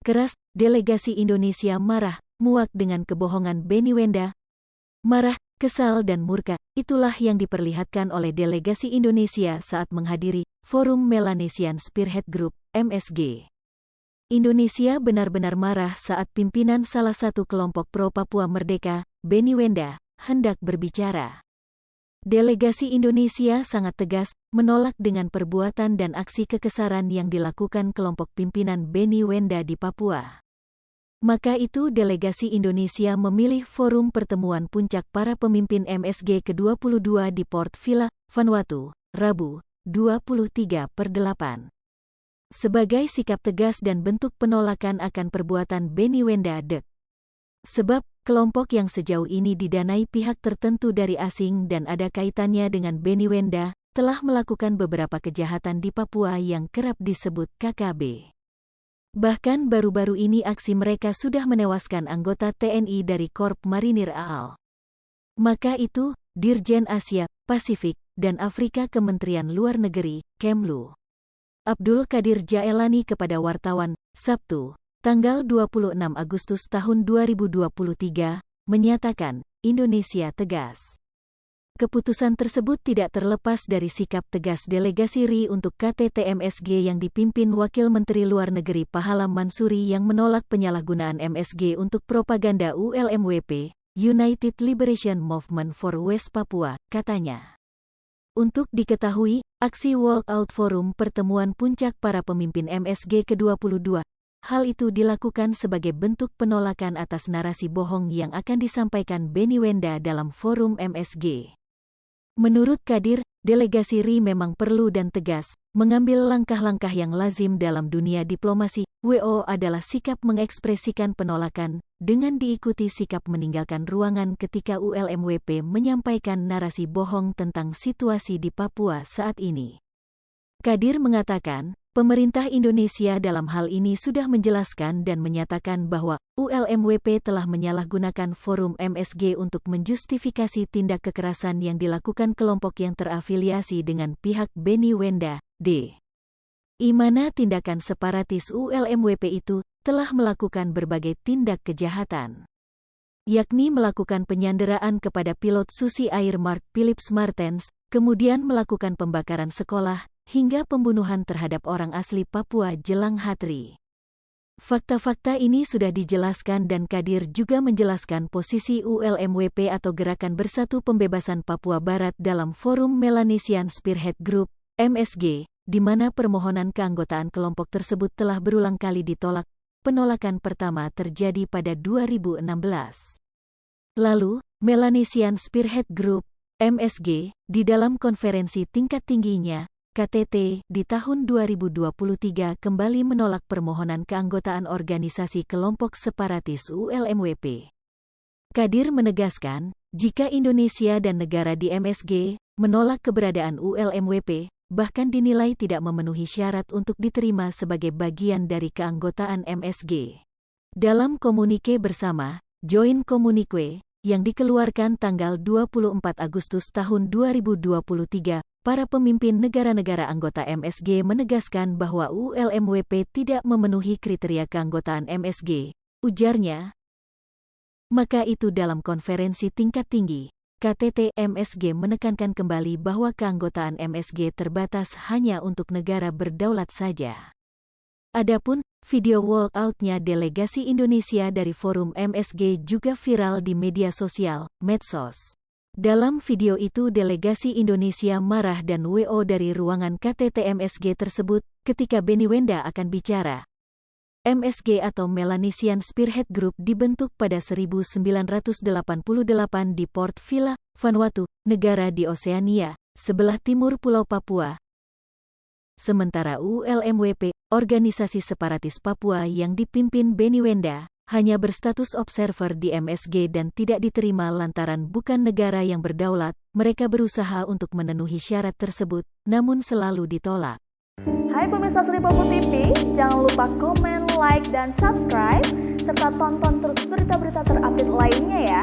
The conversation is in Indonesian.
keras, delegasi Indonesia marah, muak dengan kebohongan Benny Wenda. Marah, kesal dan murka, itulah yang diperlihatkan oleh delegasi Indonesia saat menghadiri Forum Melanesian Spearhead Group, MSG. Indonesia benar-benar marah saat pimpinan salah satu kelompok pro-Papua Merdeka, Benny Wenda, hendak berbicara. Delegasi Indonesia sangat tegas, menolak dengan perbuatan dan aksi kekesaran yang dilakukan kelompok pimpinan Benny Wenda di Papua. Maka itu delegasi Indonesia memilih forum pertemuan puncak para pemimpin MSG ke-22 di Port Vila, Vanuatu, Rabu, 23/8. Sebagai sikap tegas dan bentuk penolakan akan perbuatan Benny Wenda Dek. Sebab, kelompok yang sejauh ini didanai pihak tertentu dari asing dan ada kaitannya dengan Benny Wenda, telah melakukan beberapa kejahatan di Papua yang kerap disebut KKB. Bahkan baru-baru ini aksi mereka sudah menewaskan anggota TNI dari Korp Marinir AAL. Maka itu, Dirjen Asia, Pasifik, dan Afrika Kementerian Luar Negeri, Kemlu, Abdul Qadir Jaelani kepada wartawan, Sabtu, tanggal 26 Agustus tahun 2023, menyatakan, Indonesia tegas. Keputusan tersebut tidak terlepas dari sikap tegas delegasi RI untuk KTT MSG yang dipimpin Wakil Menteri Luar Negeri Pahala Mansuri yang menolak penyalahgunaan MSG untuk propaganda ULMWP, United Liberation Movement for West Papua, katanya. Untuk diketahui, aksi walkout forum pertemuan puncak para pemimpin MSG ke-22, hal itu dilakukan sebagai bentuk penolakan atas narasi bohong yang akan disampaikan Benny Wenda dalam forum MSG. Menurut Qadir, delegasi RI memang perlu dan tegas, mengambil langkah-langkah yang lazim dalam dunia diplomasi. WO adalah sikap mengekspresikan penolakan, dengan diikuti sikap meninggalkan ruangan ketika ULMWP menyampaikan narasi bohong tentang situasi di Papua saat ini. Qadir mengatakan, pemerintah Indonesia dalam hal ini sudah menjelaskan dan menyatakan bahwa ULMWP telah menyalahgunakan forum MSG untuk menjustifikasi tindak kekerasan yang dilakukan kelompok yang terafiliasi dengan pihak Benny Wenda, D. I mana tindakan separatis ULMWP itu telah melakukan berbagai tindak kejahatan, yakni melakukan penyanderaan kepada pilot Susi Air Mark Philips Martens, kemudian melakukan pembakaran sekolah, hingga pembunuhan terhadap orang asli Papua Jelang Hatri. Fakta-fakta ini sudah dijelaskan dan Qadir juga menjelaskan posisi ULMWP atau Gerakan Bersatu Pembebasan Papua Barat dalam Forum Melanesian Spearhead Group, MSG, di mana permohonan keanggotaan kelompok tersebut telah berulang kali ditolak. Penolakan pertama terjadi pada 2016. Lalu, Melanesian Spearhead Group, MSG, di dalam konferensi tingkat tingginya, KTT, di tahun 2023 kembali menolak permohonan keanggotaan organisasi kelompok separatis ULMWP. Qadir menegaskan, jika Indonesia dan negara di MSG menolak keberadaan ULMWP, bahkan dinilai tidak memenuhi syarat untuk diterima sebagai bagian dari keanggotaan MSG. Dalam komunike bersama, Joint Communique, yang dikeluarkan tanggal 24 Agustus tahun 2023, para pemimpin negara-negara anggota MSG menegaskan bahwa ULMWP tidak memenuhi kriteria keanggotaan MSG, ujarnya. Maka itu dalam konferensi tingkat tinggi, KTT MSG menekankan kembali bahwa keanggotaan MSG terbatas hanya untuk negara berdaulat saja. Adapun, video walkout-nya delegasi Indonesia dari forum MSG juga viral di media sosial, medsos. Dalam video itu delegasi Indonesia marah dan WO dari ruangan KTT MSG tersebut ketika Benny Wenda akan bicara. MSG atau Melanesian Spearhead Group dibentuk pada 1988 di Port Vila, Vanuatu, negara di Oseania, sebelah timur Pulau Papua. Sementara ULMWP, organisasi separatis Papua yang dipimpin Benny Wenda, hanya berstatus observer di MSG dan tidak diterima lantaran bukan negara yang berdaulat. Mereka berusaha untuk memenuhi syarat tersebut, namun selalu ditolak. Hai pemirsa Sri Popo TV, jangan lupa komen, like, dan subscribe, serta tonton terus berita-berita terupdate lainnya ya.